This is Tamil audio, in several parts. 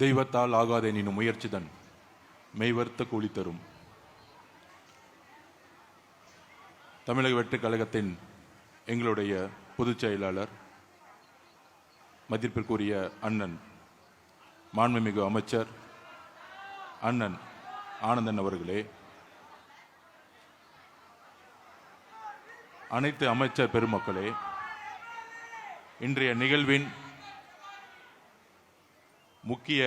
தெய்வத்தால் ஆகாதே நீனும் முயற்சிதன் மெய்வர்த்த கூலி தரும். தமிழக வெற்றி கழகத்தின் எங்களுடைய பொதுச் செயலாளர் மதிப்பிற்குரிய அண்ணன் மாண்புமிகு அமைச்சர் அண்ணன் ஆனந்தன் அவர்களே, அனைத்து அமைச்சர் பெருமக்களே, இன்றைய நிகழ்வின் முக்கிய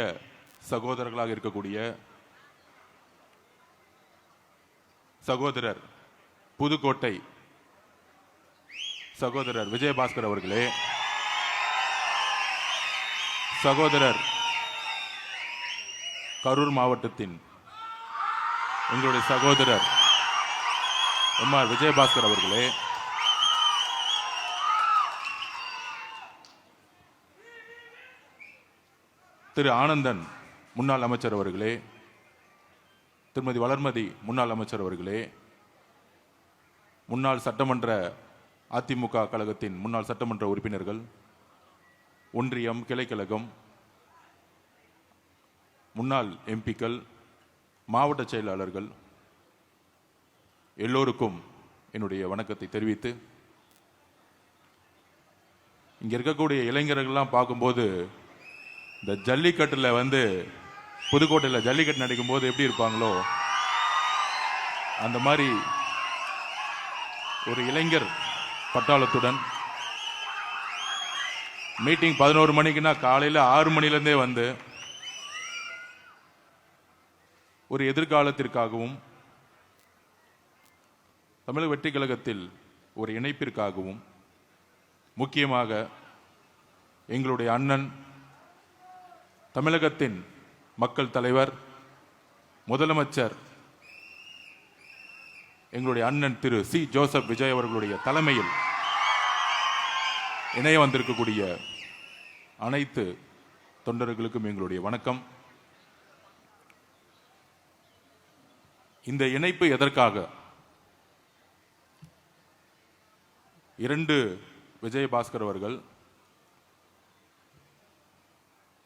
சகோதரர்களாக இருக்கக்கூடிய சகோதரர் புதுக்கோட்டை சகோதரர் விஜயபாஸ்கர் அவர்களே, சகோதரர் கரூர் மாவட்டத்தின் எங்களுடைய சகோதரர் எம்ஆர் விஜயபாஸ்கர் அவர்களே, திரு ஆனந்தன் முன்னாள் அமைச்சர் அவர்களே, திருமதி வளர்மதி முன்னாள் அமைச்சர் அவர்களே, முன்னாள் சட்டமன்ற அதிமுக கழகத்தின் முன்னாள் சட்டமன்ற உறுப்பினர்கள், ஒன்றியம் கிளைக்கழகம் முன்னாள் எம்பிக்கள், மாவட்ட செயலாளர்கள் எல்லோருக்கும் என்னுடைய வணக்கத்தை தெரிவித்து, இங்க இருக்கக்கூடிய இளைஞர்கள்லாம் பார்க்கும்போது இந்த ஜல்லிக்கட்டில் புதுக்கோட்டையில் ஜல்லிக்கட்டு நடக்கும் போது எப்படி இருப்பாங்களோ அந்த மாதிரி ஒரு இளைஞர் பட்டாளத்துடன் மீட்டிங் 11 மணிக்குன்னா காலையில் 6 மணிலேருந்தே ஒரு எதிர்காலத்திற்காகவும் தமிழக வெற்றி கழகத்தில் ஒரு இணைப்பிற்காகவும், முக்கியமாக எங்களுடைய அண்ணன் தமிழகத்தின் மக்கள் தலைவர் முதலமைச்சர் எங்களுடைய அண்ணன் திரு சி ஜோசப் விஜய் அவர்களுடைய தலைமையில் இணைய வந்திருக்கக்கூடிய அனைத்து தொண்டர்களுக்கும் எங்களுடைய வணக்கம். இந்த இணைப்பு எதற்காக? 2 விஜயபாஸ்கர் அவர்கள்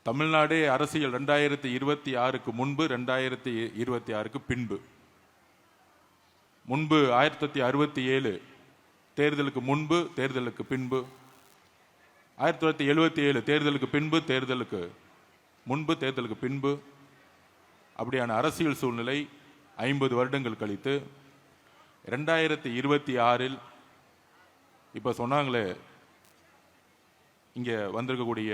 தமிழ்நாடு அரசியல் 2026க்கு முன்பு 2026க்கு பின்பு, முன்பு 1967 தேர்தலுக்கு முன்பு தேர்தலுக்கு பின்பு, 1977 தேர்தலுக்கு பின்பு தேர்தலுக்கு முன்பு தேர்தலுக்கு பின்பு, அப்படியான அரசியல் சூழ்நிலை 50 வருடங்கள் கழித்து 2026 இப்ப சொன்னாங்களே இங்க வந்திருக்கக்கூடிய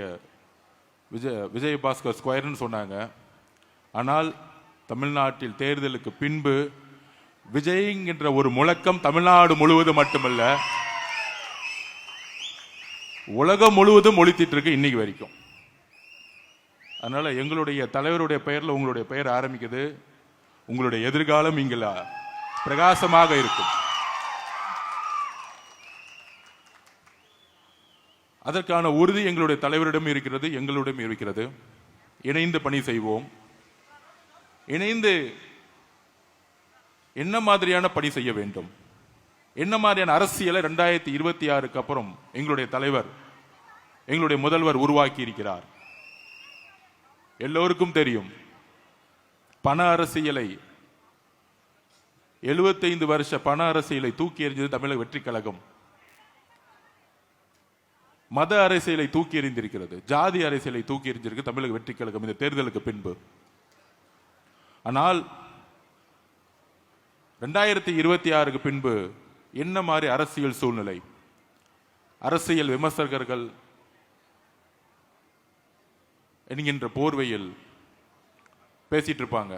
விஜயபாஸ்கர் ஸ்கொயர்னு சொன்னாங்க. ஆனால் தமிழ்நாட்டில் தேர்தலுக்கு பின்பு விஜய்ங்கிற ஒரு முழக்கம் தமிழ்நாடு முழுவதும் மட்டுமல்ல உலகம் முழுவதும் ஒலித்திட்டு இருக்கு இன்னைக்கு வரைக்கும். அதனால எங்களுடைய தலைவருடைய பெயர்ல உங்களுடைய பெயர் ஆரம்பிக்குது. உங்களுடைய எதிர்காலம் இங்க பிரகாசமாக இருக்கும். அதற்கான உறுதி எங்களுடைய தலைவரிடம் இருக்கிறது, எங்களிடம் இருக்கிறது. இணைந்து பணி செய்வோம். இணைந்து என்ன மாதிரியான பணி செய்ய வேண்டும், என்ன மாதிரியான அரசியலை 2026க்கு அப்புறம் எங்களுடைய தலைவர் எங்களுடைய முதல்வர் உருவாக்கி இருக்கிறார். எல்லோருக்கும் தெரியும், பண அரசியலை 75 வருஷ பண அரசியலை தூக்கி எறிஞ்சது தமிழக வெற்றி கழகம். மத அரசியலை தூக்கி எறிந்திருக்கிறது, ஜாதி அரசியலை தூக்கி எறிஞ்சிருக்கு தமிழக வெற்றி கழகம் இந்த தேர்தலுக்கு பின்பு. ஆனால் 2026க்கு பின்பு என்ன மாதிரி அரசியல் சூழ்நிலை, அரசியல் விமர்சகர்கள் என்கின்ற போர்வையில் பேசிட்டு இருப்பாங்க.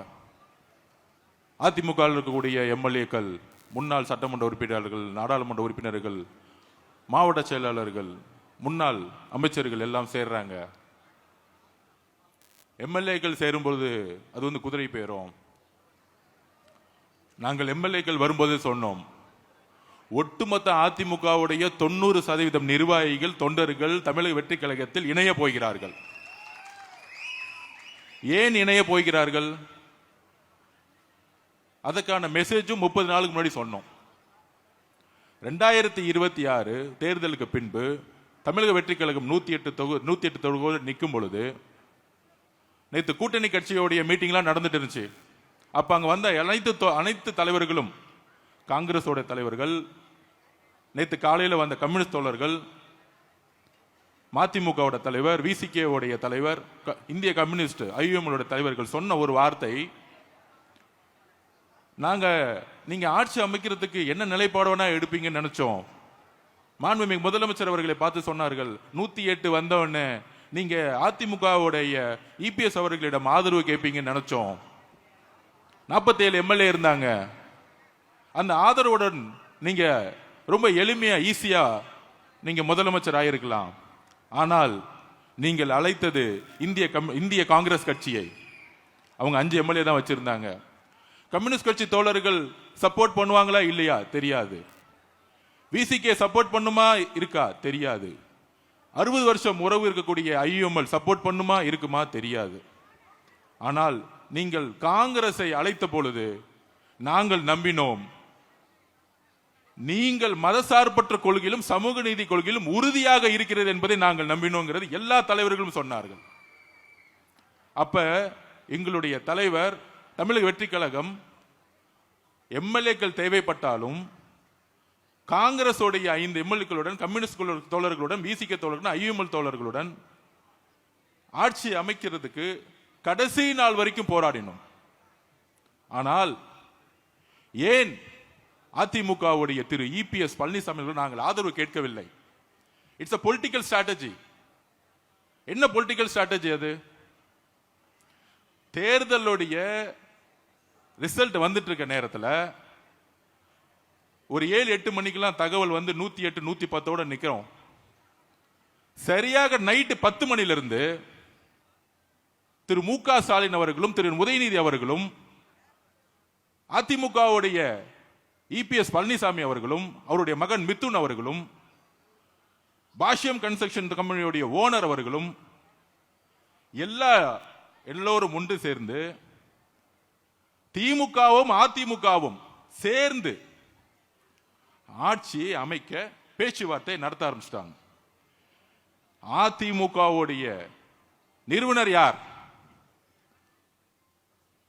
அதிமுக இருக்கக்கூடிய எம்எல்ஏக்கள், முன்னாள் சட்டமன்ற உறுப்பினர்கள், நாடாளுமன்ற உறுப்பினர்கள், மாவட்ட செயலாளர்கள், முன்னாள் அமைச்சர்கள் எல்லாம் சேர்றாங்க. எம்எல்ஏக்கள் சேரும்போது அது குதிரை பேரும். நாங்கள் எம்எல்ஏக்கள் வரும்போது சொன்னோம், ஒட்டுமொத்த அதிமுகவுடைய 90% நிர்வாகிகள் தொண்டர்கள் தமிழக வெற்றி கழகத்தில் இணைய போகிறார்கள். ஏன் இணைய போகிறார்கள்? அதற்கான மெசேஜும் 30 நாளுக்கு முன்னாடி சொன்னோம். 2026 தேர்தலுக்கு பின்பு தமிழக வெற்றி கழகம் 108 தொகுதி நிற்கும் பொழுது நேற்று கூட்டணி கட்சியோடைய மீட்டிங்லாம் நடந்துட்டு இருந்துச்சு. அப்ப அங்க வந்த அனைத்து தலைவர்களும், காங்கிரஸோட தலைவர்கள், நேற்று காலையில் வந்த கம்யூனிஸ்ட் தோழர்கள், மதிமுகவோட தலைவர், விசிகேவுடைய தலைவர், இந்திய கம்யூனிஸ்ட் ஐயுஎம் தலைவர்கள் சொன்ன ஒரு வார்த்தை, நீங்க ஆட்சி அமைக்கிறதுக்கு என்ன நிலைப்பாடுனா எடுப்பீங்கன்னு நினைச்சோம். மாண்புமிகு முதலமைச்சர் அவர்களை பார்த்து சொன்னார்கள், 108 வந்தவொடனே நீங்க அதிமுகவுடைய இபிஎஸ் அவர்களிடம் ஆதரவு கேட்பீங்கன்னு நினைச்சோம். 47 எம்எல்ஏ இருந்தாங்க. அந்த ஆதரவுடன் நீங்க ரொம்ப எளிமையா ஈஸியா நீங்க முதலமைச்சர் ஆயிருக்கலாம். ஆனால் நீங்கள் அழைத்தது இந்திய காங்கிரஸ் கட்சியை. அவங்க 5 எம்எல்ஏ தான் வச்சிருந்தாங்க. கம்யூனிஸ்ட் கட்சி தோழர்கள் சப்போர்ட் பண்ணுவாங்களா இல்லையா தெரியாது. விசிகே சப்போர்ட் பண்ணுமா இருக்கா தெரியாது. 60 வருஷம் உறவு இருக்கக்கூடிய ஐயுஎம்எல் சப்போர்ட் பண்ணுமா இருக்குமா தெரியாது. ஆனால் நீங்கள் காங்கிரஸை அழைத்த பொழுது நாங்கள் நம்பினோம், நீங்கள் மதசார்பற்ற கொள்கையிலும் சமூக நீதி கொள்கையிலும் உறுதியாக இருக்கிறது என்பதை நாங்கள் நம்பினோங்கிறது எல்லா தலைவர்களும் சொன்னார்கள். அப்ப எங்களுடைய தலைவர், தமிழக வெற்றி கழகம், எம்எல்ஏக்கள் தேவைப்பட்டாலும் காங்கிரஸோடைய 5 எம்எல்ஏக்களுடன், கம்யூனிஸ்ட் தோழர்களுடன், விசிகே தோழர்களுடன், ஐயுஎம்எல் தோழர்களுடன் ஆட்சி அமைக்கிறதுக்கு கடைசி நாள் வரைக்கும் போராடினோம். ஆனால் ஏன் அதிமுகவுடைய திரு இபிஎஸ் பழனிசாமி நாங்கள் ஆதரவு கேட்கவில்லை? It's a political strategy. என்ன பொலிட்டிக்கல் ஸ்ட்ராட்டஜி அது? தேர்தலுடைய ரிசல்ட் வந்துட்டு இருக்க நேரத்தில் ஒரு 7-8 மணிக்கெல்லாம் தகவல் வந்து 108 110 நிக்கிறோம். சரியாக நைட்டு 10 மணிலிருந்து திரு மு.க. ஸ்டாலின் அவர்களும் திரு உதயநிதி அவர்களும் அதிமுகவுடைய இபிஎஸ் பழனிசாமி அவர்களும் அவருடைய மகன் மிதுன் அவர்களும் பாஷ்யம் கன்ஸ்ட்ரக்ஷன் கம்பெனியுடைய ஓனர் அவர்களும் எல்லோரும் ஒன்று சேர்ந்து திமுகவும் அதிமுகவும் சேர்ந்து ஆட்சியை அமைக்க பேச்சுவார்த்தை நடத்த ஆரம்பிச்சிட்டாங்க. அதிமுகவுடைய நிறுவனர் யார்?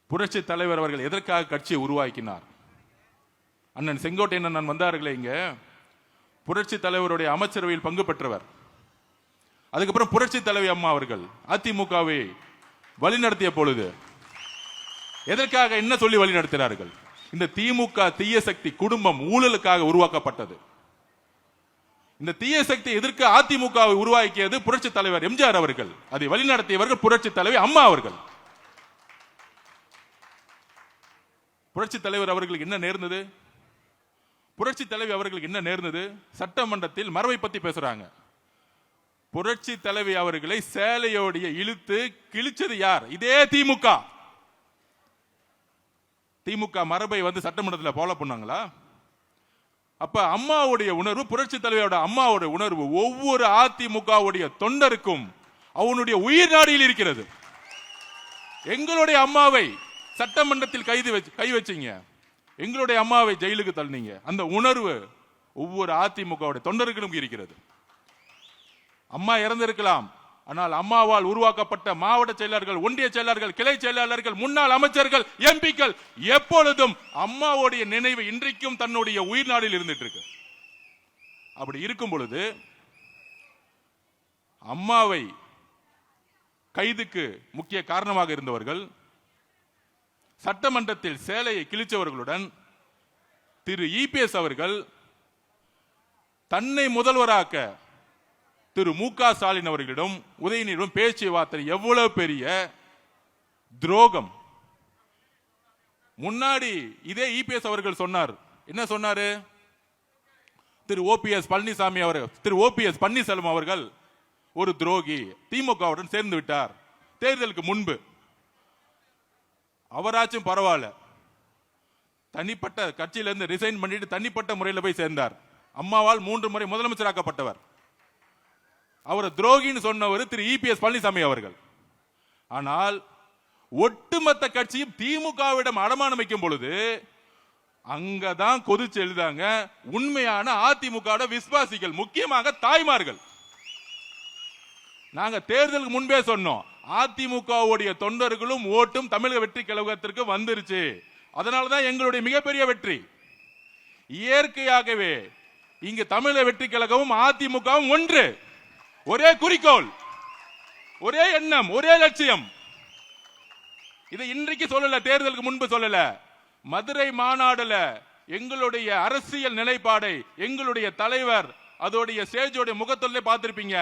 புரட்சி தலைவர் அவர்கள் எதற்காக கட்சியை உருவாக்கினார்? அண்ணன் செங்கோட்டையன் வந்தார்களே இங்க, புரட்சி தலைவருடைய அமைச்சரவையில் பங்கு பெற்றவர். அதுக்கப்புறம் புரட்சி தலைவி அம்மா அவர்கள் அதிமுகவை வழிநடத்திய பொழுது எதற்காக என்ன சொல்லி வழிநடத்தினார்கள்? இந்த திமுக தீய சக்தி குடும்பம் ஊழலுக்காக உருவாக்கப்பட்டது. இந்த தீய சக்தி எதிர்க்க அதிமுகவை உருவாக்கியது புரட்சி தலைவர் எம்ஜிஆர் அவர்கள். அதை வழிநடத்தியவர்கள் புரட்சி தலைவி அம்மா அவர்கள். புரட்சி தலைவர் அவர்களுக்கு என்ன நேர்ந்தது? புரட்சி தலைவி அவர்களுக்கு என்ன நேர்ந்தது? சட்டமன்றத்தில் மரபை பத்தி பேசுறாங்க. புரட்சி தலைவி அவர்களை சேலையோடைய இழுத்து கிழிச்சது யார்? இதே திமுக. திமுக மரபை வந்து சட்டமன்றத்தில் ஃபாலோ பண்ணாங்களா? அப்ப அம்மாவுடைய உணர்வு, புரட்சி தலைவியோட அம்மாவுடைய உணர்வு ஒவ்வொரு அதிமுகவுடைய தொண்டருக்கும் அவனுடைய உயிர் நாடியில் இருக்கிறது. எங்களுடைய அம்மாவை சட்டமன்றத்தில் கை வச்சீங்க, எங்களுடைய அம்மாவை ஜெயிலுக்கு தள்ளினீங்க. அந்த உணர்வு ஒவ்வொரு அதிமுகவுடைய தொண்டர்களும் இருக்கிறது. அம்மா இறந்திருக்கலாம், ஆனால் அம்மாவால் உருவாக்கப்பட்ட மாவட்ட செயலாளர்கள், ஒன்றிய செயலாளர்கள், கிளை செயலாளர்கள், முன்னாள் அமைச்சர்கள், எம்பிக்கள் எப்பொழுதும் அம்மாவுடைய நினைவு இன்றைக்கும் தன்னுடைய உயிர் நாடில் இருந்துட்டு இருக்கு. அப்படி இருக்கும் பொழுது அம்மாவை கைதுக்கு முக்கிய காரணமாக இருந்தவர்கள், சட்டமன்றத்தில் சேலையை கிழிச்சவர்களுடன் திரு இபிஎஸ் அவர்கள் தன்னை முதல்வராக்க திரு மு.க. ஸ்டாலின் அவர்களிடம் உதயநிதியிடம் பேச்சுவார்த்தை எவ்வளவு பெரிய துரோகம். முன்னாடி இதே இபிஎஸ் அவர்கள் சொன்னார். என்ன சொன்னாரு? திரு ஓபிஎஸ் பழனிசாமி அவர்கள், திரு ஓபிஎஸ் பன்னீர்செல்வம் அவர்கள் ஒரு துரோகி, திமுகவுடன் சேர்ந்து விட்டார். தேர்தலுக்கு முன்பு அவராச்சும் பரவாயில்ல, தனிப்பட்ட கட்சியிலிருந்து ரிசைன் பண்ணிட்டு தனிப்பட்ட முறையில் போய் சேர்ந்தார். அம்மாவால் 3 முறை முதலமைச்சராக்கப்பட்டவர். அவர் துரோகின்னு சொன்னவர் திரு இபிஎஸ் பழனிசாமி அவர்கள். ஆனால் ஒட்டுமொத்த கட்சியும் திமுகவிடம் அடமானம் வைக்கும் பொழுது அங்கதான் கொதிச்சு எழுதாங்க உண்மையான அதிமுக விசுவாசிகள், முக்கியமாக தாய்மார்கள். நாங்க தேர்தலுக்கு முன்பே சொன்னோம், அதிமுகவுடைய தொண்டர்களும் ஓட்டும் தமிழக வெற்றி கழகத்திற்கு வந்துருச்சு. அதனாலதான் எங்களுடைய மிகப்பெரிய வெற்றி. இயற்கையாகவே இங்கு தமிழக வெற்றி கழகமும் அதிமுகவும் ஒன்று, ஒரே குறிக்கோள், ஒரே எண்ணம், ஒரே லட்சியம். இதை இன்றைக்கு சொல்லல, தேர்தலுக்கு முன்பு சொல்லல. மதுரை மாநாடுல எங்களுடைய அரசியல் நிலைப்பாடை எங்களுடைய தலைவர் அதோடைய சேஜோடைய முகத்தொல்லை பார்த்திருப்பீங்க.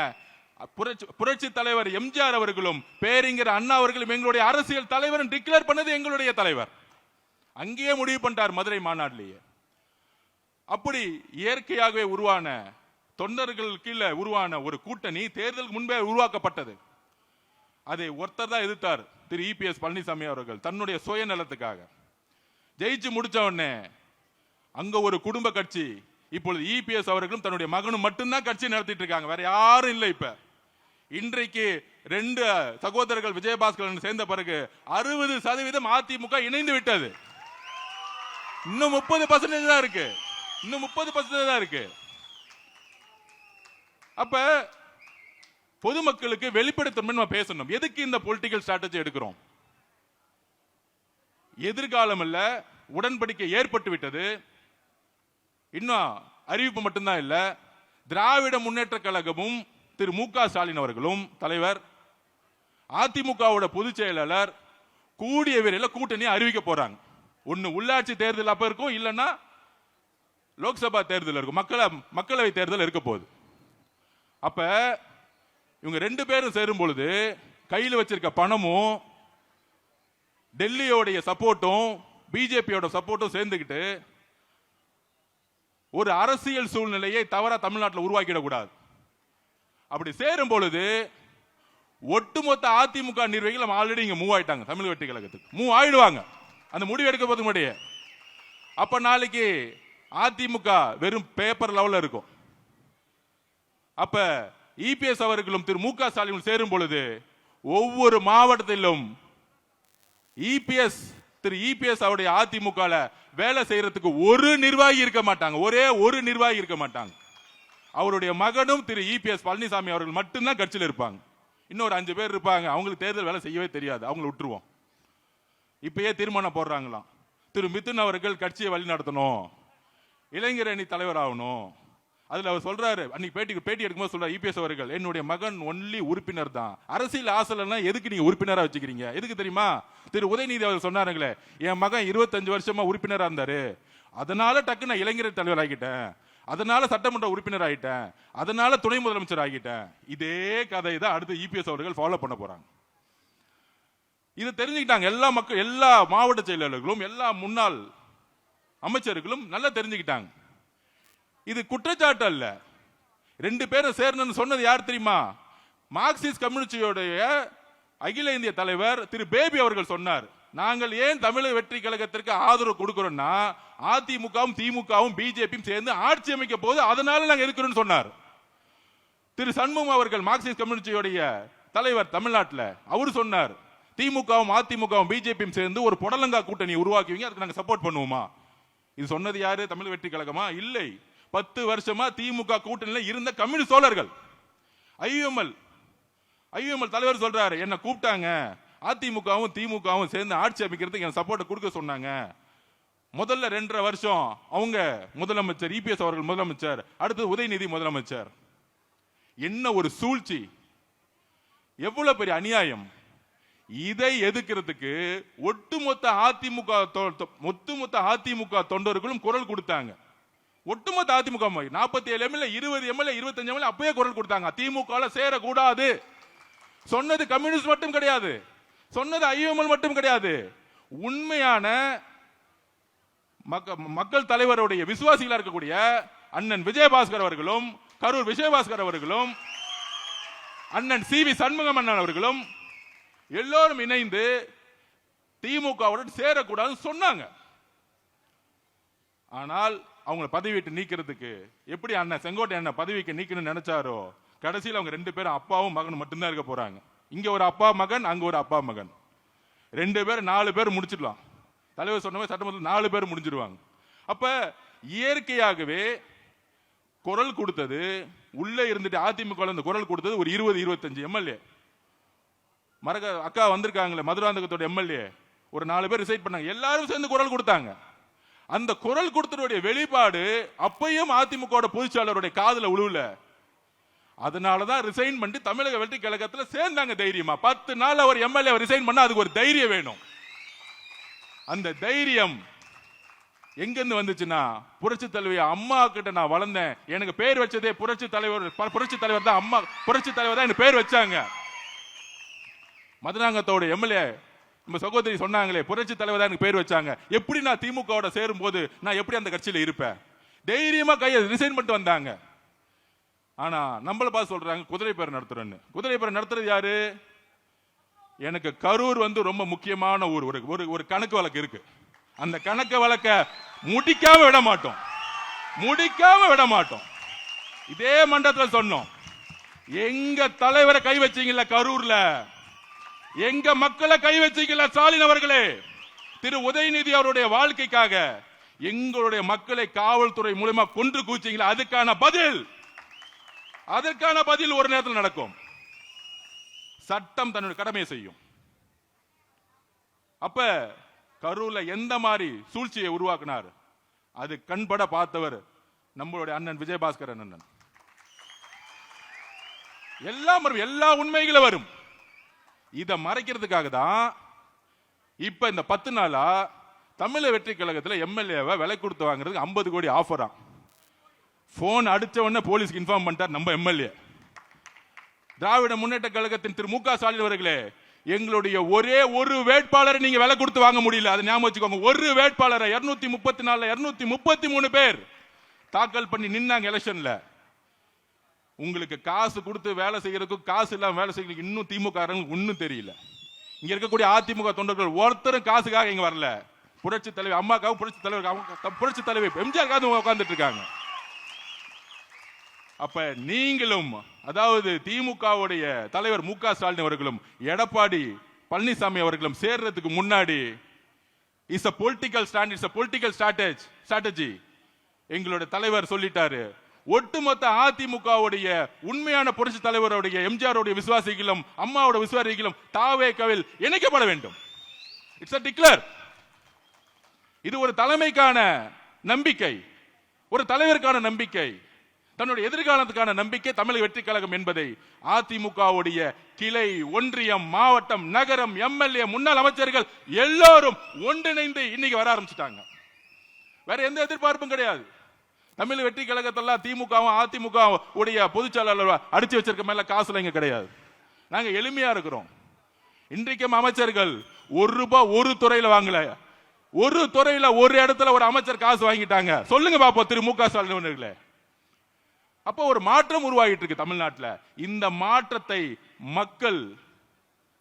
புரட்சி தலைவர் எம்ஜிஆர் அவர்களும் பேரிங்கர் அண்ணா அவர்களும் எங்களுடைய அரசியல் தலைவர் டிக்ளேர் பண்ணது எங்களுடைய தலைவர். அங்கேயே முடிவு பண்ணிட்டார் மதுரை மாநாட்டிலேயே. அப்படி இயற்கையாகவே உருவான தொண்டர்கள் கீழே உருவான ஒரு கூட்டணி தேர்தலுக்கு முன்பே உருவாக்கப்பட்டது. அதை ஒருத்தர் தான் எதிர்த்தார், திரு இபிஎஸ் பழனிசாமி அவர்கள், தன்னுடைய சுயநலத்துக்காக. ஜெயிச்சு முடிச்ச உடனே அங்க ஒரு குடும்ப கட்சி, இப்பொழுது இபிஎஸ் அவர்களும் தன்னுடைய மகனும் மட்டும்தான் கட்சி நடத்திட்டு இருக்காங்க, வேற யாரும் இல்லை. இப்ப இன்றைக்கு 2 சகோதரர்கள் விஜயபாஸ்கரன் சேர்ந்த பிறகு 60% அதிமுக இணைந்து விட்டது. இன்னும் 30% தான் இருக்கு, இன்னும் 30% தான் இருக்கு. அப்ப பொதுமக்களுக்கு வெளிப்படுத்தணும் நம்ம பேசணும். எதுக்கு இந்த பொலிட்டிக்கல் ஸ்ட்ராட்டஜி எடுக்கிறோம்? எதிர்காலம் இல்ல, உடன்படிக்கை ஏற்பட்டு விட்டது. இன்னும் அறிவிப்பு மட்டும்தான் இல்ல. திராவிட முன்னேற்ற கழகமும் திரு மு.க. ஸ்டாலின் அவர்களும் தலைவர், அதிமுகவோட பொதுச் செயலாளர் கூடிய விரைவில் கூட்டணி அறிவிக்க போறாங்க. ஒன்னு உள்ளாட்சி தேர்தல் அப்ப இருக்கும், இல்லைன்னா லோக்சபா தேர்தல் இருக்கும், மக்களவை தேர்தல் இருக்க போகுது. அப்ப இவங்க 2 பேரும் சேரும் பொழுது கையில் வச்சிருக்க பணமும் டெல்லியோடைய சப்போர்ட்டும் பிஜேபியோட சப்போர்ட்டும் சேர்ந்துக்கிட்டு ஒரு அரசியல் சூழ்நிலையை தவறா தமிழ்நாட்டில் உருவாக்கிடக்கூடாது. அப்படி சேரும் பொழுது ஒட்டுமொத்த அதிமுக நிர்வாகிகள் ஆல்ரெடி இங்க மூவ் ஆயிட்டாங்க, தமிழ் வெற்றி கழகத்துக்கு மூவ் ஆயிடுவாங்க அந்த முடிவு எடுக்க போது முன்னாடியே. அப்ப நாளைக்கு அதிமுக வெறும் பேப்பர் லெவல்ல இருக்கும். அப்ப இபிஎஸ் அவர்களும் திரு மு.க. ஸ்டாலின் சேரும் பொழுது ஒவ்வொரு மாவட்டத்திலும் திரு இபிஎஸ் அவருடைய அதிமுக வேலை செய்யறதுக்கு ஒரு நிர்வாகி இருக்க மாட்டாங்க, ஒரே ஒரு நிர்வாகி இருக்க மாட்டாங்க. அவருடைய மகனும் திரு இபிஎஸ் பழனிசாமி அவர்கள் மட்டும்தான் கட்சியில் இருப்பாங்க. இன்னொரு 5 பேர் இருப்பாங்க, அவங்களுக்கு தேர்தல் வேலை செய்யவே தெரியாது, அவங்களை விட்டுருவோம். இப்பயே தீர்மானம் போடுறாங்களாம், திரு மிதுன் அவர்கள் கட்சியை வழி நடத்தணும், இளைஞர் அணி தலைவர் ஆகணும். அதுல அவர் சொல்றாரு, அன்னைக்கு பேட்டி எடுக்கும்போது சொல்றாரு இபிஎஸ் அவர்கள், என்னுடைய மகன் ஒன்லி உறுப்பினர் தான், அரசியல் ஆசைனா எதுக்கு நீங்க உறுப்பினரா வச்சுக்கிறீங்க? எதுக்கு தெரியுமா? திரு உதயநிதி அவர் சொன்னாருங்களே, என் மகன் 25 வருஷமா உறுப்பினரா இருந்தாரு, அதனால டக்கு நான் இளைஞர் தலைவர் ஆகிட்டேன், அதனால சட்டமன்ற உறுப்பினர் ஆகிட்டேன், அதனால துணை முதலமைச்சர் ஆகிட்டேன். இதே கதை தான் அடுத்து இபிஎஸ் அவர்கள் ஃபாலோ பண்ண போறாங்க. இது தெரிஞ்சுக்கிட்டாங்க எல்லா மாவட்ட செயலாளர்களும் எல்லா முன்னாள் அமைச்சர்களும் நல்லா தெரிஞ்சுக்கிட்டாங்க. இது குற்றச்சாட்டு அல்ல. 2 பேரும் சேரணும்னு சொன்னது யார் தெரியுமா? மார்க்சிஸ்ட் கம்யூனிஸ்டுடைய அகில இந்திய தலைவர் திரு பேபி அவர்கள் சொன்னார், நாங்கள் ஏன் தமிழக வெற்றி கழகத்திற்கு ஆதரவு கொடுக்கிறோம்னா அதிமுகவும் திமுகவும் பிஜேபியும் சேர்ந்து ஆட்சி அமைக்க போது, அதனால நாங்கள் இருக்கிறோம் சொன்னார். திரு சண்முகம் அவர்கள் மார்க்சிஸ்ட் கம்யூனிஸ்டுடைய தலைவர் தமிழ்நாட்டில் அவர் சொன்னார், திமுகவும் அதிமுகவும் பிஜேபியும் சேர்ந்து ஒரு புடலங்கா கூட்டணி உருவாக்குவீங்க, அதுக்கு நாங்கள் சப்போர்ட் பண்ணுவோமா? இது சொன்னது யாரு? தமிழக வெற்றி கழகமா? இல்லை, 10 வருஷமா திமுக கூட்டணியில் இருந்த கம்யூனிஸ்ட் தோழர்கள். ஐயுஎம்எல் தலைவர் சொல்றாரு, என்ன கூப்பிட்டாங்க, அதிமுகவும் திமுகவும் சேர்ந்து ஆட்சி அமைக்கிறதுக்கு எனக்கு சப்போர்ட் கொடுக்க சொன்னாங்க. முதல்ல 2.5 வருஷம் அவங்க முதலமைச்சர் இபிஎஸ் அவர்கள் முதலமைச்சர், அடுத்து உதயநிதி முதலமைச்சர். என்ன ஒரு சூழ்ச்சி, எவ்வளவு பெரிய அநியாயம்! இதை எதிர்க்கிறதுக்கு ஒட்டுமொத்த அதிமுக தொண்டர்களும் குரல் கொடுத்தாங்க. ஒட்டுமொத்த அதிமுக 47 எம்எல்ஏ 20 எம்எல்ஏ 25 எம்எல்ஏ அப்பவே குரல் கொடுத்தாங்க, திமுக சேரக்கூடாது. சொன்னது கம்யூனிஸ்ட் மட்டும் கிடையாது, சொன்னது ஐஎம்எல் மட்டும் கிடையாது, உண்மையான மக்கள் தலைவருடைய விசுவாசிகளா இருக்கக்கூடிய அண்ணன் விஜயபாஸ்கர் அவர்களும் கரூர் விஜயபாஸ்கர் அவர்களும் அண்ணன் சி.வி. சண்முகம் அண்ணன் அவர்களும் எல்லோரும் இணைந்து திமுகவுடன் சேரக்கூடாதுன்னு சொன்னாங்க. ஆனால் அவங்க பதவி விட்டு நீக்கிறதுக்கு எப்படி அண்ணன் செங்கோட்டை அண்ணன் பதவிக்கு நீக்கணும்னு நினைச்சாரோ, கடைசியில் அவங்க 2 பேரும் அப்பாவும் மகன் மட்டும்தான் இருக்க போறாங்க. இங்க ஒரு அப்பா மகன், அங்க ஒரு அப்பா மகன், 2 பேர் 4 பேர் முடிச்சிடலாம். தலைவர் சொன்ன சட்டமன்றத்தில் 4 பேர் முடிஞ்சிருவாங்க. அப்ப இயற்கையாகவே குரல் கொடுத்தது, உள்ள இருந்துட்டு அதிமுக குரல் கொடுத்தது ஒரு 20-25 எம்எல்ஏ. அக்கா வந்திருக்காங்களே மதுராந்தகத்தோட எம்எல்ஏ ஒரு 4 பேர் ரிசைட் பண்ணாங்க, எல்லாரும் சேர்ந்து குரல் கொடுத்தாங்க. அந்த குரல் கொடுத்ததுடைய வெளிப்பாடு அப்பையும் அதிமுக பொதுச்சாளருடைய காதுல உழுவுல. அதனாலதான் ரிசைன் பண்ணி தமிழக வெற்றி கழகத்தில் சேர்ந்தாங்க தைரியமா. 10 நாள் அவர் எம்எல்ஏ ரிசைன் பண்ண அதுக்கு ஒரு தைரியம் வேணும். அந்த தைரியம் எங்கிருந்து வந்துச்சுன்னா, புரட்சி தலைவி அம்மா கிட்ட நான் வளர்ந்தேன். எனக்கு பேர் வச்சதே புரட்சி தலைவர் தான். அம்மா புரட்சி தலைவர் தான் எனக்கு பேர் வச்சாங்க. மதுராங்கத்தோட எம்எல்ஏ நம்ம சகோதரி சொன்னாங்களே, புரட்சி தலைவர் தான் எனக்கு பேர் வச்சாங்க. எப்படி நான் திமுக சேரும் போது நான் எப்படி அந்த கட்சியில இருப்பேன்? தைரியமா கையை ரிசைன் பண்ணிட்டு வந்தாங்க. ஆனா நம்மள பார்த்து சொல்றாங்க குதிரை பேர் நடத்துறேன்னு. குதிரை பேர் நடத்துறது யாரு? எனக்கு கரூர் ரொம்ப முக்கியமான ஊர். ஒரு கணக்கு வழக்கு இருக்கு. அந்த கணக்கு வழக்க முடிக்காம விட மாட்டோம். இதே மண்டலத்தில் சொன்னோம், எங்க தலைவரை கை வச்சீங்கல்ல கரூர்ல, எங்க மக்களை கை வச்சீங்கல்ல ஸ்டாலின் அவர்களே, திரு உதயநிதி அவருடைய வாழ்க்கைக்காக எங்களுடைய மக்களை காவல்துறை மூலமா கொன்று கூச்சீங்களா, அதற்கான பதில் ஒரு நேரத்தில் நடக்கும். சட்டம் தன்னுடைய கடமையை செய்யும். அப்ப கரூர்ல எந்த மாதிரி சூழ்ச்சியை உருவாக்கினார் அது கண்பட பார்த்தவர் நம்மளுடைய அண்ணன் விஜயபாஸ்கர் அண்ணன். எல்லா உண்மைகளும் வரும். இதை மறைக்கிறதுக்காக தான் இப்ப இந்த 10 நாளா தமிழக வெற்றி கழகத்தில் எம்எல்ஏவை விலை கொடுத்து வாங்குறதுக்கு 50 கோடி ஆஃபரா. போன் அடிச்ச உடனே போலீஸ்க்கு இன்ஃபார்ம் பண்ணிட்டார் நம்ம எம்எல்ஏ. திராவிட முன்னேற்ற கழகத்தின் திரு மு.க. ஸ்டாலின் அவர்களே, எங்களுடைய ஒரே ஒரு வேட்பாளரை நீங்க விலை கொடுத்து வாங்க முடியல. அதை ஞாபகம் வச்சுக்கோங்க. ஒரு வேட்பாளரை 234 233 பேர் தாக்கல் பண்ணி நின்னாங்க எலெக்ஷன்ல. உங்களுக்கு காசு கொடுத்து வேலை செய்யறதுக்கு காசு இல்லாம வேலை செய்யறதுக்கு இன்னும் திமுக ஒன்னும் தெரியல. இங்க இருக்கக்கூடிய அதிமுக தொண்டர்கள் ஒருத்தரும் காசுக்காக இங்க வரல. புரட்சி தலைவர் அம்மாக்காக, புரட்சி தலைவர் எம்ஜிஆருக்காக உட்கார்ந்துட்டு இருக்காங்க. அப்ப நீங்களும், அதாவது திமுகவுடைய தலைவர் மு.க. ஸ்டாலின் அவர்களும் எடப்பாடி பழனிசாமி அவர்களும் சேர்றதுக்கு முன்னாடி is a political stand, it's a political strategy. எங்களுடைய தலைவர் சொல்லிட்டாரு, ஒட்டுமொத்த அதிமுகவுடைய உண்மையான புரட்சி தலைவருடைய எம்ஜிஆருடைய விசுவாசிகளும் அம்மாவோட விசுவாசிகளும் தாவேகவில் இணைக்கப்பட வேண்டும். It's a declare. இது ஒரு தலைமைக்கான நம்பிக்கை, ஒரு தலைவருக்கான நம்பிக்கை, தன்னுடைய எதிர்காலத்துக்கான நம்பிக்கை தமிழக வெற்றி கழகம் என்பதை அதிமுகவுடைய கிளை, ஒன்றியம், மாவட்டம், நகரம், எம்எல்ஏ, முன்னாள் அமைச்சர்கள் எல்லோரும் ஒன்றிணைந்து இன்னைக்கு வர ஆரம்பிச்சுட்டாங்க. வேற எந்த எதிர்பார்ப்பும் கிடையாது. தமிழக வெற்றி கழகத்தெல்லாம் திமுகவும் அதிமுக உடைய பொதுச்செயலாளர் அடிச்சு வச்சிருக்க மேல காசுல இங்க கிடையாது. நாங்க எளிமையா இருக்கிறோம். இன்றைக்கும் அமைச்சர்கள் ₹1 ஒரு துறையில வாங்கல. ஒரு துறையில ஒரு இடத்துல ஒரு அமைச்சர் காசு வாங்கிட்டாங்க. சொல்லுங்க பாப்போம் திரு மு.க. ஸ்டாலின் அவர்களே. அப்போ ஒரு மாற்றம் உருவாகிட்டு இருக்கு தமிழ்நாட்டில். இந்த மாற்றத்தை மக்கள்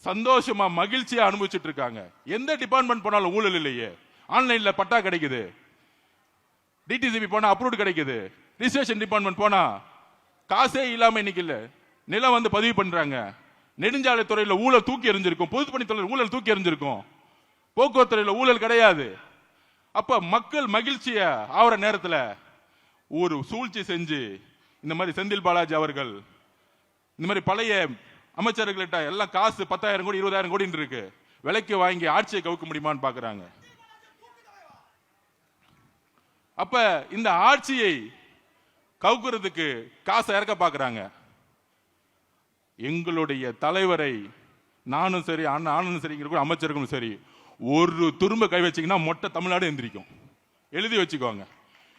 சந்தோஷமா மகிழ்ச்சியா அனுபவிச்சுட்டு இருக்காங்க. எந்த டிபார்ட்மெண்ட் போனாலும் ஊழல் இல்லையே. ஆன்லைன்ல பட்டா கிடைக்குது, டிடிசிபி போனா அப்ரூவ் கிடைக்குது, ரிஜிஸ்ட்ரேஷன் டிபார்ட்மெண்ட் போனா காசே இல்லாம இன்னைக்கு இல்ல நிலம் பதிவு பண்றாங்க. நெடுஞ்சாலை துறையில ஊழல் தூக்கி எறிஞ்சிருக்கும், பொதுப்பணித்துறை ஊழல் தூக்கி எறிஞ்சிருக்கும், போக்குவரத்து துறையில ஊழல் கிடையாது. அப்ப மக்கள் மகிழ்ச்சிய ஆவற நேரத்தில் ஒரு சூழ்ச்சி செஞ்சு இந்த மாதிரி செந்தில் பாலாஜி அவர்கள் இந்த மாதிரி பழைய அமைச்சர்கள்ட்ட எல்லாம் காசு 10,000 கோடி 20,000 கோடி இருக்கு, விலைக்கு வாங்கி ஆட்சியை கவுக்க முடியுமான்னு பாக்குறாங்க. அப்ப இந்த ஆட்சியை கவுக்குறதுக்கு காசை இறக்க பாக்குறாங்க. எங்களுடைய தலைவரை நானும் சரி அண்ணனும் சரி அமைச்சர்களும் சரி ஒரு துரும்ப கை வச்சீங்கன்னா மொட்டை தமிழ்நாடு எந்திரிக்கும். எழுதி வச்சுக்கோங்க.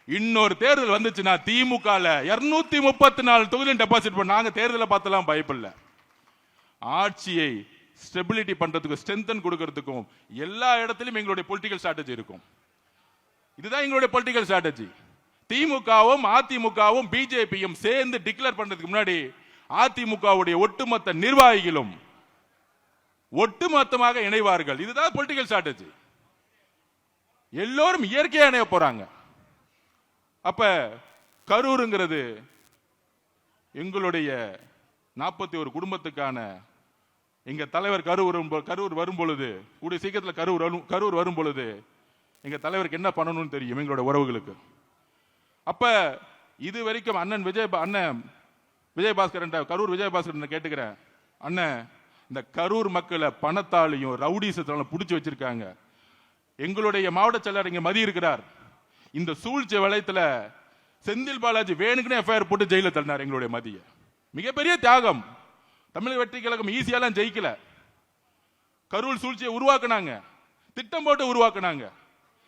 இன்னொரு தேர்தல் வந்துச்சுன்னா திமுக 234 தொகுதியும் டெபாசிட் பண்ண நாங்க தேர்தலை பார்த்தலாம் பயப்படல. ஆட்சியை ஸ்டெபிலிட்டி பண்றதுக்கும் ஸ்ட்ரென்தன் கொடுக்கிறதுக்கும் எல்லா இடத்திலும் எங்களுடைய பொலிட்டிக்கல் ஸ்ட்ராட்டஜி இருக்கும். இதுதான் எங்களுடைய பொலிட்டிக்கல் ஸ்ட்ராட்டஜி. திமுகவும் அதிமுகவும் பிஜேபியும் சேர்ந்து டிக்ளேர் பண்றதுக்கு முன்னாடி அதிமுகவுடைய ஒட்டுமொத்த நிர்வாகிகளும் ஒட்டுமொத்தமாக இணைவார்கள். இதுதான் பொலிட்டிக்கல் ஸ்ட்ராட்டஜி. எல்லோரும் இயற்கையா இணைய போறாங்க. அப்ப கரூருங்கிறது எங்களுடைய 41 குடும்பத்துக்கான எங்க தலைவர் கரூர் வரும் பொழுது, கூடிய சீக்கிரத்தில் கரூர் வரும் பொழுது எங்க தலைவருக்கு என்ன பண்ணணும்னு தெரியும் எங்களோட உறவுகளுக்கு. அப்ப இது வரைக்கும் அண்ணன் விஜயபாஸ்கர் கரூர் விஜயபாஸ்கர் கேட்டுக்கிறேன், அண்ணன் இந்த கரூர் மக்களை பணத்தாலையும் ரவுடிசத்தாலும் பிடிச்சி வச்சிருக்காங்க. எங்களுடைய மாவட்ட செயலர் இங்க மதி இருக்கிறார். இந்த சூழ்ச்சி வளையத்துல செந்தில் பாலாஜி வேணுக்குன்னு எஃப்ஐஆர் போட்டு ஜெயில தள்ளினார் எங்களுடைய மதிய. மிகப்பெரிய தியாகம். தமிழக வெற்றி கழகம் ஈஸியாலாம் ஜெயிக்கல. கரூர் சூழ்ச்சியை உருவாக்குனாங்க, திட்டம் போட்டு உருவாக்குனாங்க,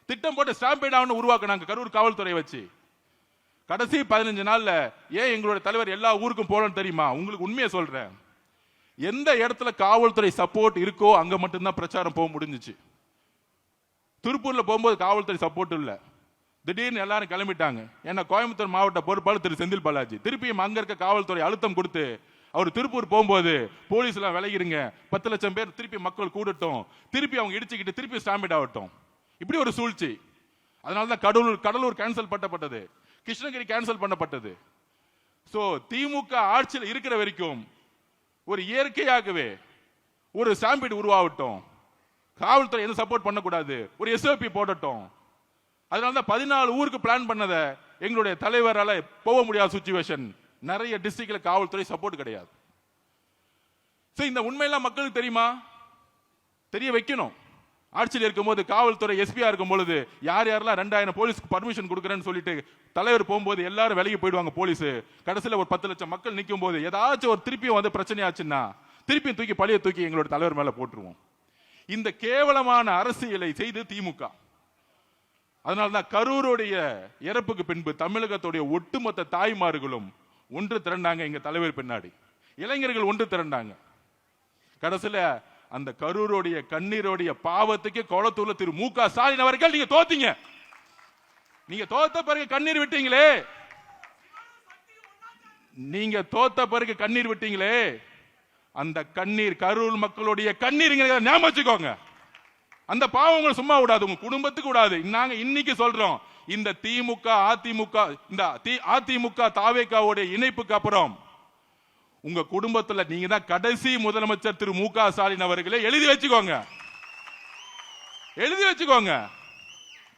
திட்டம் போட்டு ஸ்டாம்பேட் ஆகணும் உருவாக்குனாங்க கரூர் காவல்துறை வச்சு. கடைசி 15 நாள்ல ஏன் எங்களுடைய தலைவர் எல்லா ஊருக்கும் போலன்னு தெரியுமா? உங்களுக்கு உண்மையை சொல்றேன். எந்த இடத்துல காவல்துறை சப்போர்ட் இருக்கோ அங்க மட்டும்தான் பிரச்சாரம் போக முடிஞ்சிச்சு. திருப்பூர்ல போகும்போது காவல்துறை சப்போர்ட் இல்ல. திடீர்னு எல்லாரும் கிளம்பிட்டாங்க. ஏன்னா கோயம்புத்தூர் மாவட்ட பொறுப்பாளர் திரு செந்தில் பாலாஜி திருப்பியும் அங்க இருக்க காவல்துறை அழுத்தம் கொடுத்து அவர் திருப்பூர் போகும்போது போலீஸ் எல்லாம் விலகிருங்க, 10 லட்சம் பேர் திருப்பி மக்கள் கூடட்டும், திருப்பி அவங்க இடிச்சுக்கிட்டு திருப்பி ஸ்டாம்பிட் ஆகட்டும். இப்படி ஒரு சூழ்ச்சி. அதனாலதான் கடலூர் கேன்சல் பண்ணப்பட்டது, கிருஷ்ணகிரி கேன்சல் பண்ணப்பட்டது. சோ திமுக ஆட்சியில் இருக்கிற வரைக்கும் ஒரு இயற்கையாகவே ஒரு ஸ்டாம்பிட் உருவாகட்டும், காவல்துறை எந்த சப்போர்ட் பண்ணக்கூடாது, ஒரு எஸ்ஓபி போடட்டும். அதனாலதான் 14 ஊருக்கு பிளான் பண்ணதை எங்களுடைய தலைவரால போக முடியாத சிச்சுவேஷன். நிறைய டிஸ்ட்ரிக்ட்ல காவல்துறை சப்போர்ட் கிடையாது. இந்த உண்மையெல்லாம் மக்களுக்கு தெரியுமா? தெரிய வைக்கணும். ஆட்சியில் இருக்கும்போது காவல்துறை எஸ்பியா இருக்கும் பொழுது யார் யாரெல்லாம் 2000 போலீஸ்க்கு பர்மிஷன் கொடுக்குறேன்னு சொல்லிட்டு தலைவர் போகும்போது எல்லாரும் விலகி போயிடுவாங்க. போலீஸ் கடைசியில் ஒரு 10 லட்சம் மக்கள் நிற்கும் போது ஏதாச்சும் ஒரு திருப்பியும் வந்து பிரச்சனையாச்சுன்னா திருப்பியும் தூக்கி பழிய தூக்கி எங்களோட தலைவர் மேல போட்டுருவோம். இந்த கேவலமான அரசியலை செய்து திமுக. அதனால்தான் கரூருடைய இறப்புக்கு பின்பு தமிழகத்துடைய ஒட்டுமொத்த தாய்மார்களும் ஒன்று திரண்டாங்க எங்க தலைவர் பின்னாடி. இளைஞர்கள் ஒன்று திரண்டாங்க. கடைசியில அந்த கரூருடைய கண்ணீருடைய பாவத்துக்கு கொளத்தூர்ல திரு மு.க. ஸ்டாலின் அவர்கள் நீங்க தோத்தீங்க. நீங்க தோத்த பிறகு கண்ணீர் விட்டீங்களே, நீங்க தோத்த பிறகு கண்ணீர் விட்டீங்களே, அந்த கண்ணீர் கரூர் மக்களுடைய கண்ணீர் ஞாபகம் வச்சுக்கோங்க. அந்த பாவம் உங்களை சும்மா விடாது, உங்க குடும்பத்துக்கு விடாது. நாங்க இன்னைக்கு சொல்றோம், இந்த திமுக அதிமுக தாவேகாவுடைய இணைப்புக்கு அப்புறம் உங்க குடும்பத்துல நீங்க தான் கடைசி முதலமைச்சர் திரு மு.க. ஸ்டாலின் அவர்களே. எழுதி வச்சுக்கோங்க, எழுதி வச்சுக்கோங்க.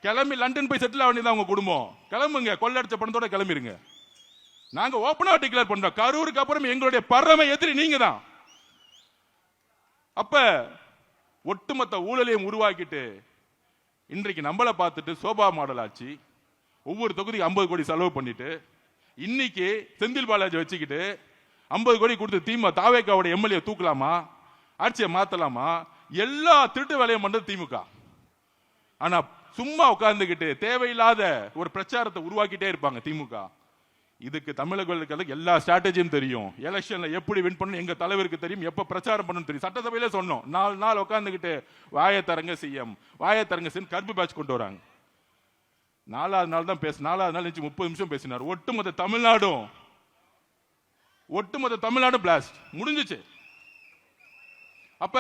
கிளம்பி லண்டன் போய் செட்டில் ஆக வேண்டியதான் உங்க குடும்பம். கிளம்புங்க, கொள்ளடிச்ச பணத்தோட கிளம்பிருங்க. நாங்க ஓபனா டிக்ளேர் பண்றோம், கரூருக்கு அப்புறம் எங்களுடைய பரம எதிரி நீங்க தான். அப்ப ஒட்டுமொத்த ஊழலையும் உருவாக்கிட்டு இன்றைக்கு நம்மளை பார்த்துட்டு சோபா மாடல் ஆச்சு. ஒவ்வொரு தொகுதிக்கு 50 கோடி செலவு பண்ணிட்டு இன்னைக்கு செந்தில் பாலாஜி வச்சுக்கிட்டு 50 கோடி கொடுத்து தாவேகாவோட எம்எல்ஏ தூக்கலாமா, ஆட்சியை மாத்தலாமா? எல்லா திருட்டு வேலையும் பண்றது திமுக. ஆனா சும்மா உட்கார்ந்துகிட்டு தேவையில்லாத ஒரு பிரச்சாரத்தை உருவாக்கிட்டே இருப்பாங்க திமுக. இதுக்கு தமிழர்களுக்கு எல்லா ஸ்ட்ராட்டஜியும் தெரியும். எலெக்ஷன்ல எப்படி வின் பண்ணணும் எங்க தலைவருக்கு தெரியும், எப்ப பிரச்சாரம் பண்ணணும் தெரியும். சட்டசபையில சொன்னோம், 4 நாள் உட்கார்ந்துகிட்டு வாயத்தரங்க சிஎம் வாயத்தரங்க சிஎம் கருப்பு பேட்ச் கொண்டு வராங்க. 4வது நாள் தான் பேச, 4வது நாள் 30 நிமிஷம் பேசினார். ஒட்டுமொத்த தமிழ்நாடும் பிளாஸ்ட் முடிஞ்சிச்சு. அப்ப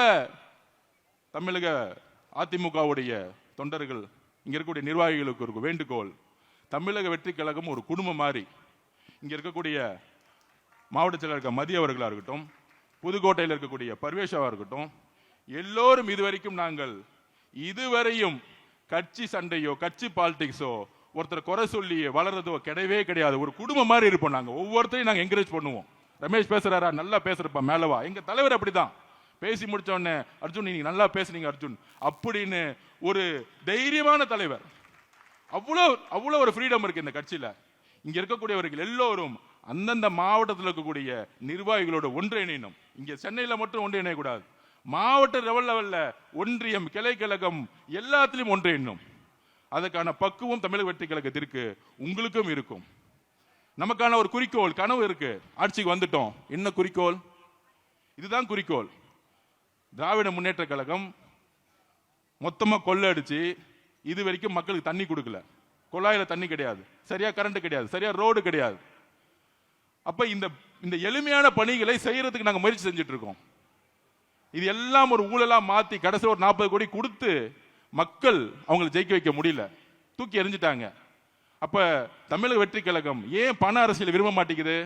தமிழக அதிமுகவுடைய தொண்டர்கள், இங்க இருக்கக்கூடிய நிர்வாகிகளுக்கு ஒரு வேண்டுகோள். தமிழக வெற்றி கழகம் ஒரு குடும்பம் மாதிரி. இங்க இருக்கக்கூடிய மாவட்ட செயலர் மதி அவர்களா இருக்கட்டும், புதுக்கோட்டையில் இருக்கக்கூடிய பர்வேஷாவா இருக்கட்டும், எல்லோரும் இதுவரைக்கும் நாங்கள் இதுவரையும் கட்சி சண்டையோ கட்சி பாலிடிக்ஸோ ஒருத்தர் குறை சொல்லி வளர்றதோ கிடையவே கிடையாது. ஒரு குடும்பம் மாதிரி இருப்போம். நாங்க ஒவ்வொருத்தரையும் நாங்க என்கரேஜ் பண்ணுவோம். ரமேஷ் பேசுறாரா, நல்லா பேசுறப்ப மேலவா. எங்க தலைவர் அப்படிதான். பேசி முடிச்ச உடனே அர்ஜுன் நீங்க நல்லா பேசுனீங்க அர்ஜுன் அப்படின்னு ஒரு தைரியமான தலைவர். அவ்வளவு ஒரு ஃப்ரீடம் இருக்கு இந்த கட்சியில. இங்க இருக்கக்கூடியவர்கள் எல்லோரும் அந்தந்த மாவட்டத்தில் இருக்கக்கூடிய நிர்வாகிகளோட ஒன்றிணையணும். இங்க சென்னையில மட்டும் ஒன்றிணைய கூடாது. மாவட்ட லெவல்ல ஒன்றியம், கிளை கழகம் எல்லாத்திலும் ஒன்றிணையணும். அதுக்கான பக்குவம் தமிழக வெற்றி கழகத்திற்கு உங்களுக்கும் இருக்கும். நமக்கான ஒரு குறிக்கோள், கனவு இருக்கு. ஆட்சிக்கு வந்துட்டோம், என்ன குறிக்கோள்? இதுதான் குறிக்கோள். திராவிட முன்னேற்ற கழகம் மொத்தமா கொள்ளடிச்சு இது வரைக்கும் மக்களுக்கு தண்ணி கொடுக்கல. குழாயில தண்ணி கிடையாது, சரியா கரண்ட் கிடையாது, சரியா ரோடு கிடையாது. அப்ப இந்த எளிமையான பணிகளை செய்யறதுக்கு நாங்க முயற்சி செஞ்சுட்டு இருக்கோம். இது எல்லாம் ஒரு ஊழலா மாத்தி கடைசி ஒரு 40 கோடி கொடுத்து மக்கள் அவங்களை ஜெயிக்க வைக்க முடியல, தூக்கி எறிஞ்சிட்டாங்க. அப்ப தமிழக வெற்றி கழகம் ஏன் பண அரசியல் விரும்ப மாட்டேங்குது?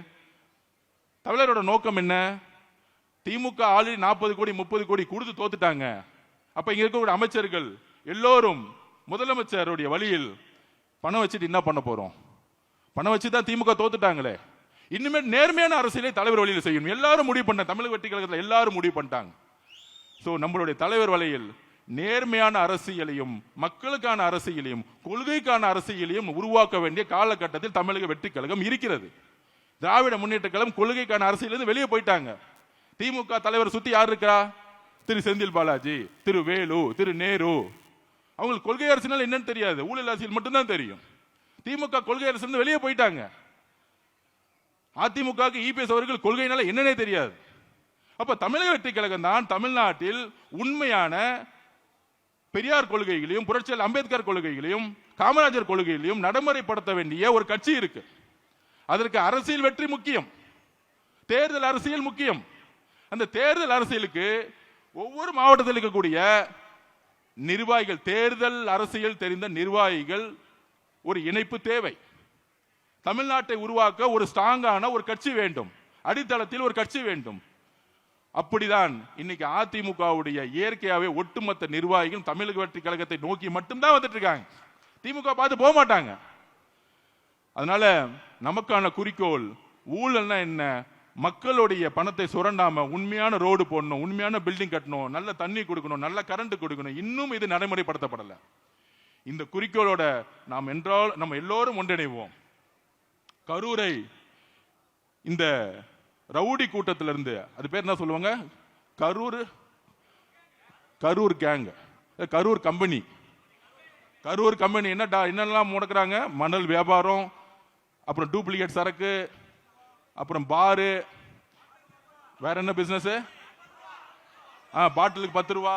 தமிழரோட நோக்கம் என்ன? திமுக ஆல்ரெடி 40 கோடி 30 கோடி கொடுத்து தோத்துட்டாங்க. அப்ப இங்க இருக்கக்கூடிய அமைச்சர்கள் எல்லோரும் முதலமைச்சருடைய வழியில் பணம் வச்சுட்டு என்ன பண்ண போறோம்? பணம் வச்சுதான் திமுக தோத்துட்டாங்களே. இனிமேல் நேர்மையான அரசியலை தலைவர் வழியில் செய்யணும். எல்லாரும் முடிவு பண்ண, தமிழக வெற்றி கழகத்தில் எல்லாரும் முடிவு பண்ணிட்டாங்க. நம்மளுடைய தலைவர் வலையில் நேர்மையான அரசியலையும் மக்களுக்கான அரசியலையும் கொள்கைக்கான அரசியலையும் உருவாக்க வேண்டிய காலகட்டத்தில் தமிழக வெற்றி கழகம் இருக்கிறது. திராவிட முன்னேற்ற கழகம் கொள்கைக்கான அரசியலிருந்து வெளியே போயிட்டாங்க. திமுக தலைவர் சுத்தி யார் இருக்கா? திரு செந்தில் பாலாஜி, திரு வேலு, திரு நேரு. அவங்களுக்கு கொள்கை அரசியல் என்னன்னு தெரியாது, ஊழல் அரசியல் மட்டும்தான் தெரியும். திமுக கொள்கை அரசு வெளியே போயிட்டாங்க. அதிமுக இபிஎஸ் அவர்கள் கொள்கையினால என்னன்னே தெரியாது. அப்ப தமிழக வெற்றி கழகம் தான் தமிழ்நாட்டில் உண்மையான பெரியார் கொள்கைகளையும் புரட்சியாளர் அம்பேத்கர் கொள்கைகளையும் காமராஜர் கொள்கைகளையும் நடைமுறைப்படுத்த வேண்டிய ஒரு கட்சி இருக்கு. அதற்கு அரசியல் வெற்றி முக்கியம், தேர்தல் அரசியல் முக்கியம். அந்த தேர்தல் அரசியலுக்கு ஒவ்வொரு மாவட்டத்தில் இருக்கக்கூடிய நிர்வாகிகள், தேர்தல் அரசியல் தெரிந்த நிர்வாகிகள் ஒரு இணைப்பு தேவை. தமிழ்நாட்டை உருவாக்க ஒரு ஸ்ட்ராங்கான ஒரு கட்சி வேண்டும், அடித்தளத்தில் ஒரு கட்சி வேண்டும். அப்படிதான் இன்னைக்கு அதிமுகவுடைய இயற்கையாவே ஒட்டுமொத்த நிர்வாகிகள் தமிழக வெற்றி கழகத்தை நோக்கி மட்டும்தான் வந்துட்டு இருக்காங்க. திமுக பார்த்து போக மாட்டாங்க. அதனால நமக்கான குறிக்கோள் ஊழல்னா என்ன? மக்களுடைய பணத்தை சுரண்டாம உண்மையான ரோடு போடணும், உண்மையான பில்டிங் கட்டணும், நல்ல தண்ணி கொடுக்கணும், நல்ல கரண்ட் கொடுக்கணும். இன்னும் இது நடைமுறைப்படுத்தப்படல. இந்த குறிக்கோளோட நம்ம எல்லோரும் ஒன்றிணைவோம். கரூரை இந்த ரவுடி கூட்டத்திலிருந்து, அது பேர் என்ன சொல்லுவாங்க, கரூர் கேங், கரூர் கம்பெனி என்னெல்லாம் முடக்கிறாங்க? மணல் வியாபாரம், அப்புறம் டூப்ளிகேட் சரக்கு, அப்புறம் பாரு, வேற என்ன பிசினஸ், பாட்டிலுக்கு 10 ரூபா,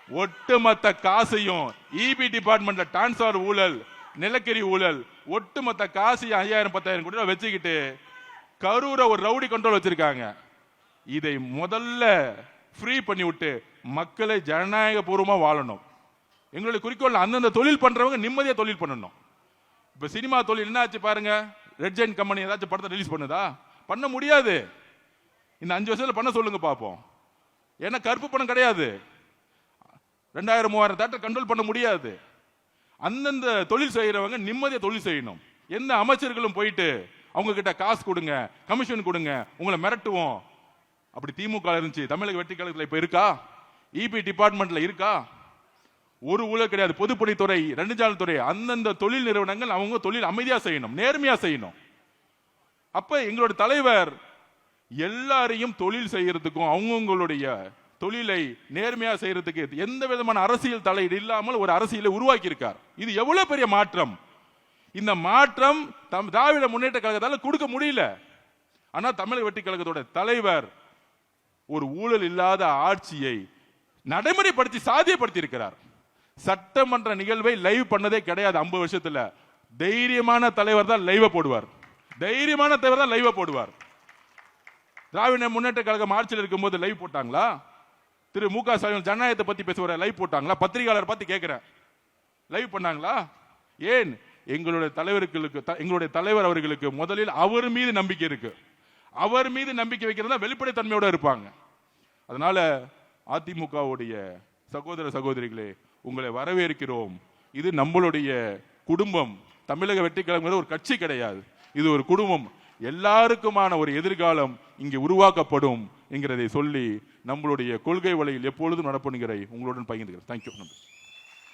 ஒட்டுமொத்த காசையும் இபி டிபார்ட்மெண்ட்ல டிரான்ஸ்பர் ஊழல், நிலக்கரி ஊழல், ஒட்டுமொத்த காசையும் 5000-10,000 கோடி வச்சுக்கிட்டு கரூரை ஒரு ரவுடி கண்ட்ரோல் வச்சிருக்காங்க. இதை முதல்ல ஃப்ரீ பண்ணி விட்டு மக்களை ஜனநாயக பூர்வமா வாழணும். எங்களுடைய குறிக்கோள் அந்தந்த தொழில் பண்றவங்க நிம்மதியா தொழில் பண்ணணும். இப்ப சினிமா தொழில் என்ன ஆச்சு பாருங்க. ரெட் ஜெயின் கம்பெனி ஏதாச்சும் படத்தை ரிலீஸ் பண்ணுதா? பண்ண முடியாது. இந்த 5 வருஷத்துல பண்ண சொல்லுங்க பாப்போம். ஏன்னா கருப்பு பணம் கிடையாது. 2000-3000 தேட்டர் கண்ட்ரோல் பண்ண முடியாது. அந்தந்த தொழில் செய்யறவங்க நிம்மதியா தொழில் செய்யணும். எந்த அமைச்சர்களும் போயிட்டு அவங்க கிட்ட காசு கொடுங்க, கமிஷன் கொடுங்க, உங்களை மிரட்டுவோம். அப்படி திமுக இருந்துச்சு. தமிழக வெற்றி கழகத்தில் இப்ப இருக்கா? இபி டிபார்ட்மெண்ட்ல இருக்கா? ஒரு ஊழல் கிடையாது. பொதுப்பணித்துறை, நெடுஞ்சாலைத்துறை, அந்தந்த தொழில் நிறுவனங்கள் அவங்க தொழில் அமைதியா செய்யணும், நேர்மையா செய்யணும். அப்ப எங்களோட தலைவர் எல்லாரையும் தொழில் செய்யறதுக்கும் அவங்களுடைய தொழிலை நேர்மையா செய்யறதுக்கு எந்த விதமான அரசியல் தலையீடு இல்லாமல் ஒரு அரசியலை உருவாக்கி இருக்கார். இது எவ்வளவு பெரிய மாற்றம்! இந்த மாற்றம் திராவிட முன்னேற்ற கழகத்தால கொடுக்க முடியல. ஆனா தமிழக வெற்றி கழகத்தோட தலைவர் ஒரு ஊழல் இல்லாத ஆட்சியை நடைமுறைப்படுத்தி சாத்தியப்படுத்தி இருக்கிறார். சட்டமன்ற நிகழ்வை லைவ் பண்ணதே கிடையாது 50 வருஷத்துல. தைரியமான தலைவர் தான் லைவ் போடுவார். தைரியமான தலைவர் தான் லைவ் போடுவார். திராவிட முன்னேற்ற கழகம் ஆட்சியில் இருக்கும்போது லைவ் போட்டாங்களா? திரு மு.க. ஸ்டாலின் ஜனநாயகத்தை பத்தி பேசுவார லைவ் போட்டாங்களா? பத்திரிகையாளர் பத்தி கேட்கிறேன், லைவ் பண்ணாங்களா? ஏன்? எங்களுடைய தலைவர் அவர்களுக்கு முதலில் அவர் மீது நம்பிக்கை இருக்கு. அவர் மீது நம்பிக்கை வைக்கிறதா வெளிப்படைத்தன்மையோட இருப்பாங்க. அதனால அதிமுகவுடைய சகோதர சகோதரிகளே, உங்களை வரவேற்கிறோம். இது நம்மளுடைய குடும்பம். தமிழக வெற்றி கழகம் ஒரு கட்சி கிடையாது, இது ஒரு குடும்பம். எல்லாருக்குமான ஒரு எதிர்காலம் இங்கே உருவாக்கப்படும் என்கிறதை சொல்லி நம்மளுடைய கொள்கை வழியில் எப்பொழுதும் நடப்பணுங்கிற உங்களுடன் பகிர்ந்துகிறேன். தேங்க்யூ.